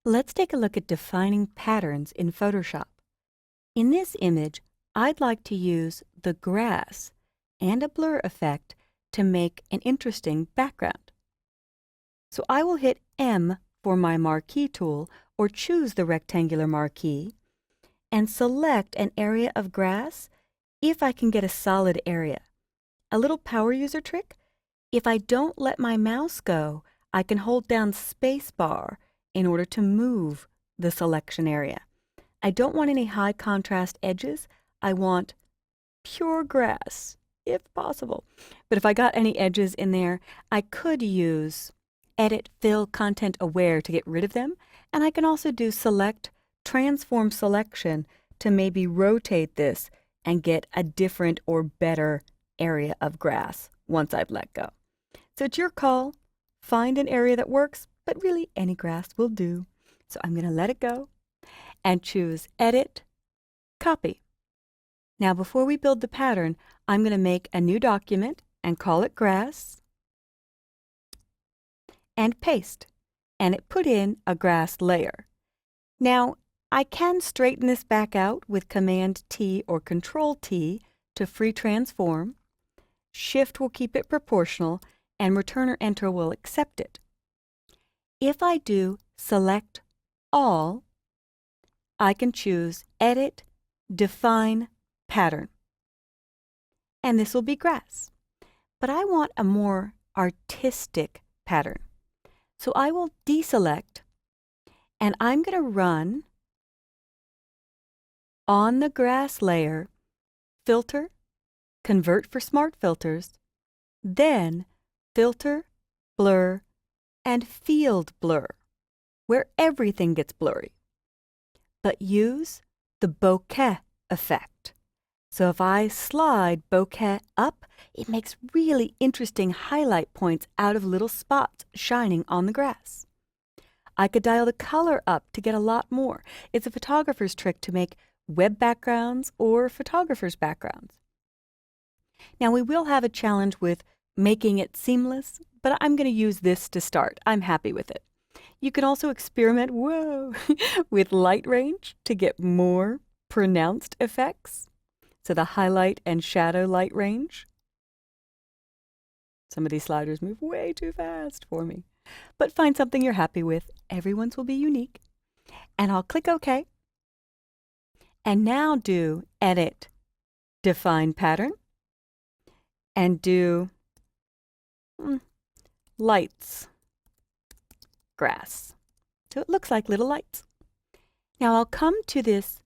Let's take a look at defining patterns in Photoshop. In this image, I'd like to use the grass and a blur effect to make an interesting background. So I will hit M for my marquee tool or choose the rectangular marquee and select an area of grass if I can get a solid area. A little power user trick: if I don't let my mouse go, I can hold down spacebar in order to move the selection area. I don't want any high contrast edges. I want pure grass, if possible. But if I got any edges in there, I could use Edit Fill Content Aware to get rid of them. And I can also do Select Transform Selection to maybe rotate this and get a different or better area of grass once I've let go. So it's your call. Find an area that works, but really any grass will do. So I'm going to let it go and choose Edit, Copy. Now before we build the pattern, I'm going to make a new document and call it Grass and paste. And it put in a grass layer. Now I can straighten this back out with Command T or Control T to free transform. Shift will keep it proportional, and Return or Enter will accept it. If I do Select All, I can choose Edit, Define Pattern. And this will be grass. But I want a more artistic pattern. So I will deselect, and I'm going to run on the grass layer, Filter, Convert for Smart Filters, then Filter, Blur, and Field Blur, where everything gets blurry. But use the Bokeh effect. So if I slide Bokeh up, it makes really interesting highlight points out of little spots shining on the grass. I could dial the color up to get a lot more. It's a photographer's trick to make web backgrounds or photographer's backgrounds. Now we will have a challenge with making it seamless, but I'm going to use this to start. I'm happy with it. You can also experiment, with light range to get more pronounced effects. So the highlight and shadow light range. Some of these sliders move way too fast for me. But find something you're happy with. Everyone's will be unique. And I'll click OK. And now do Edit, Define Pattern, and do lights, grass. So it looks like little lights. Now I'll come to this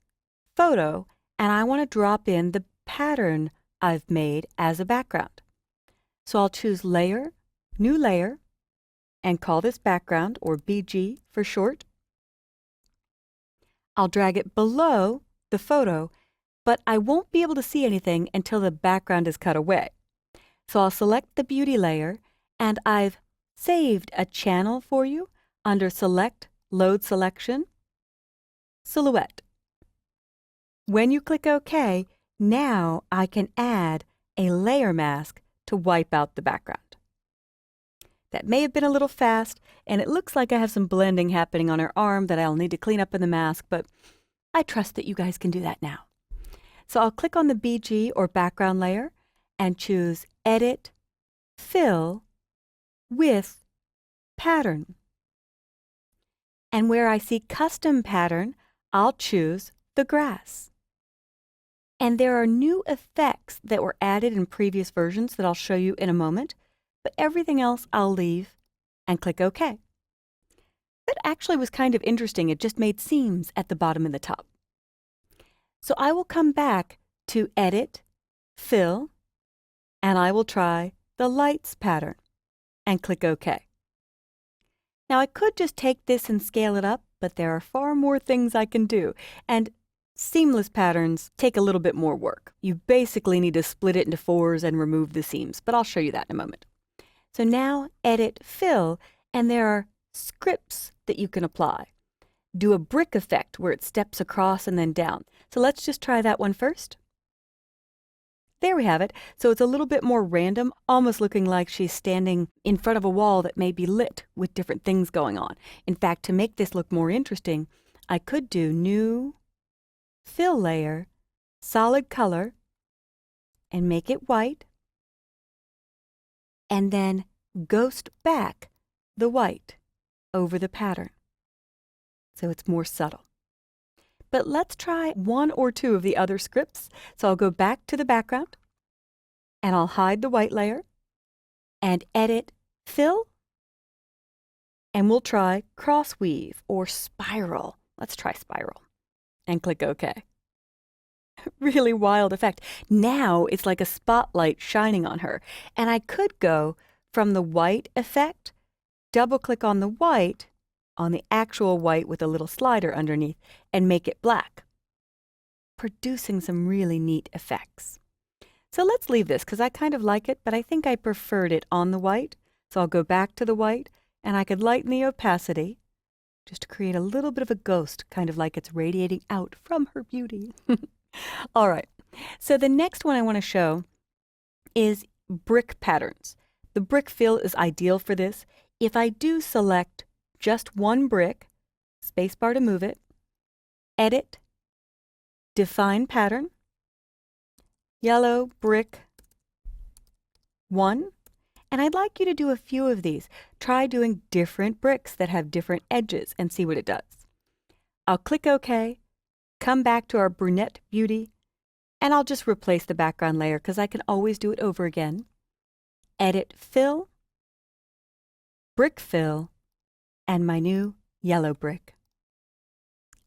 photo and I want to drop in the pattern I've made as a background. So I'll choose Layer, New Layer, and call this Background, or BG for short. I'll drag it below the photo, but I won't be able to see anything until the background is cut away. So I'll select the beauty layer, and I've saved a channel for you under Select, Load Selection, Silhouette. When you click OK, now I can add a layer mask to wipe out the background. That may have been a little fast, and it looks like I have some blending happening on her arm that I'll need to clean up in the mask, but I trust that you guys can do that now. So I'll click on the BG or background layer and choose Edit, Fill with Pattern. And where I see Custom Pattern, I'll choose the grass. And there are new effects that were added in previous versions that I'll show you in a moment, but everything else I'll leave and click OK. That actually was kind of interesting. It just made seams at the bottom and the top. So I will come back to Edit, Fill, and I will try the lights pattern and click OK. Now I could just take this and scale it up, but there are far more things I can do, and seamless patterns take a little bit more work. You basically need to split it into fours and remove the seams, but I'll show you that in a moment. So now Edit, Fill, and there are scripts that you can apply. Do a brick effect where it steps across and then down. So let's just try that one first. There we have it. So it's a little bit more random, almost looking like she's standing in front of a wall that may be lit with different things going on. In fact, to make this look more interesting, I could do New, Fill Layer, Solid Color, and make it white, and then ghost back the white over the pattern, so it's more subtle. But let's try one or two of the other scripts. So I'll go back to the background, and I'll hide the white layer, and edit Fill, and we'll try Cross Weave or Spiral. Let's try Spiral, and click OK. Really wild effect. Now it's like a spotlight shining on her, and I could go from the white effect, double-click on the white, on the actual white with a little slider underneath, and make it black, producing some really neat effects. So let's leave this because I kind of like it, but I think I preferred it on the white. So I'll go back to the white, and I could lighten the opacity just to create a little bit of a ghost, kind of like it's radiating out from her beauty. All right, so the next one I want to show is brick patterns. The brick fill is ideal for this. If I do select just one brick, spacebar to move it, edit, define pattern, yellow brick 1, and I'd like you to do a few of these. Try doing different bricks that have different edges and see what it does. I'll click OK, come back to our brunette beauty, and I'll just replace the background layer because I can always do it over again. Edit Fill, Brick Fill, and my new yellow brick.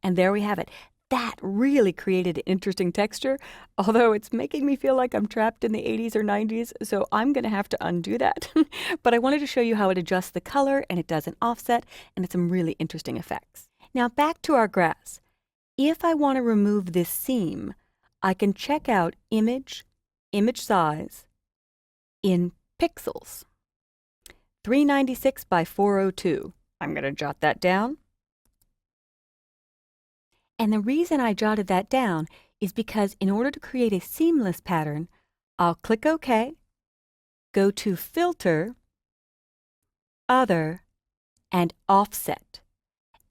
And there we have it. That really created an interesting texture, although it's making me feel like I'm trapped in the 80s or 90s, so I'm going to have to undo that. But I wanted to show you how it adjusts the color, and it does an offset, and it's some really interesting effects. Now back to our grass. If I want to remove this seam, I can check out Image, Image Size in pixels. 396 by 402. I'm going to jot that down. And the reason I jotted that down is because in order to create a seamless pattern, I'll click OK, go to Filter, Other, and Offset.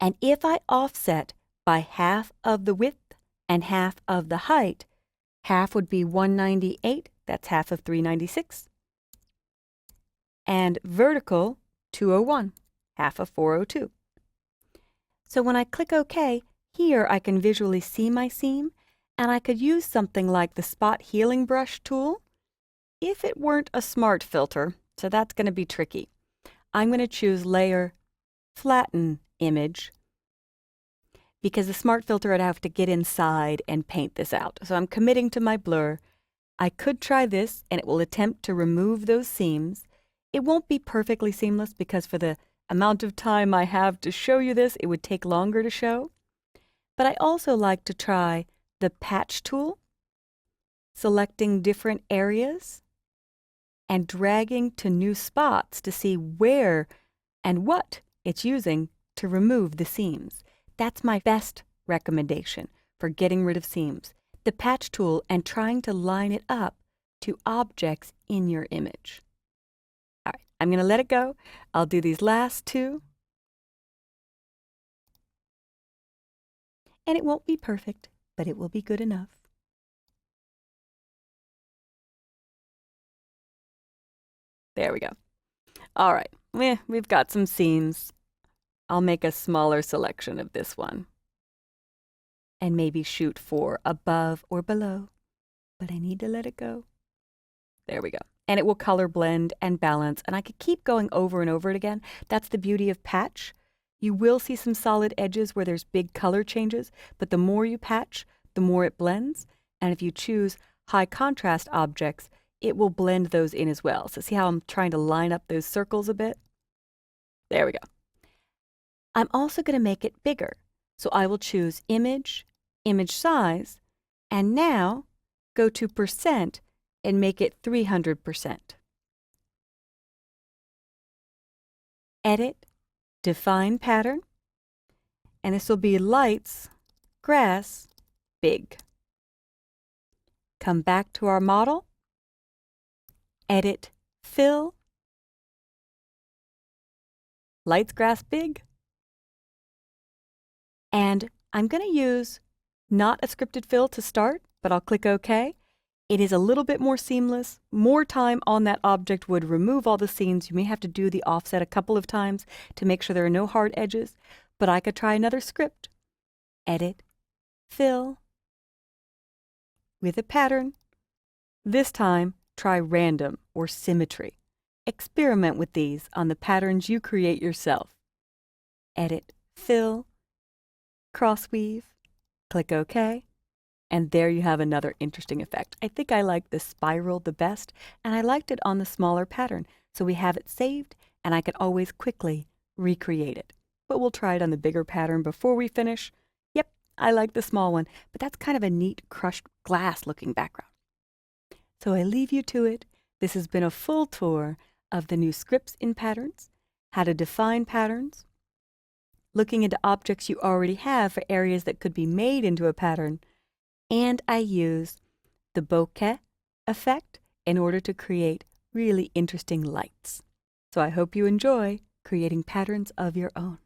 And if I offset by half of the width and half of the height, half would be 198, that's half of 396, and vertical 201, half of 402. So when I click OK, here I can visually see my seam, and I could use something like the Spot Healing Brush tool if it weren't a smart filter, so that's going to be tricky. I'm going to choose Layer, Flatten Image, because the smart filter I'd have to get inside and paint this out. So I'm committing to my blur. I could try this, and it will attempt to remove those seams. It won't be perfectly seamless because for the amount of time I have to show you this, it would take longer to show. But I also like to try the Patch tool, selecting different areas and dragging to new spots to see where and what it's using to remove the seams. That's my best recommendation for getting rid of seams. The Patch tool and trying to line it up to objects in your image. All right, I'm going to let it go. I'll do these last two. And it won't be perfect, but it will be good enough. There we go. All right, we've got some seams. I'll make a smaller selection of this one and maybe shoot for above or below, but I need to let it go. There we go. And it will color blend and balance, and I could keep going over and over it again. That's the beauty of patch. You will see some solid edges where there's big color changes, but the more you patch, the more it blends. And if you choose high contrast objects, it will blend those in as well. So see how I'm trying to line up those circles a bit? There we go. I'm also going to make it bigger. So I will choose Image, Image Size, and now go to Percent and make it 300%. Edit, Define Pattern, and this will be Lights, Grass, Big. Come back to our model Edit, Fill, Lights Grass Big. And I'm going to use not a scripted fill to start, but I'll click OK. It is a little bit more seamless. More time on that object would remove all the seams. You may have to do the offset a couple of times to make sure there are no hard edges, but I could try another script. Edit, Fill, with a pattern. This time, try random or symmetry. Experiment with these on the patterns you create yourself. Edit, Fill, crossweave, click OK, and there you have another interesting effect. I think I like the spiral the best, and I liked it on the smaller pattern, so we have it saved, and I can always quickly recreate it. But we'll try it on the bigger pattern before we finish. Yep, I like the small one, but that's kind of a neat crushed glass looking background. So I leave you to it. This has been a full tour of the new scripts in patterns, how to define patterns, looking into objects you already have for areas that could be made into a pattern, and I use the bokeh effect in order to create really interesting lights. So I hope you enjoy creating patterns of your own.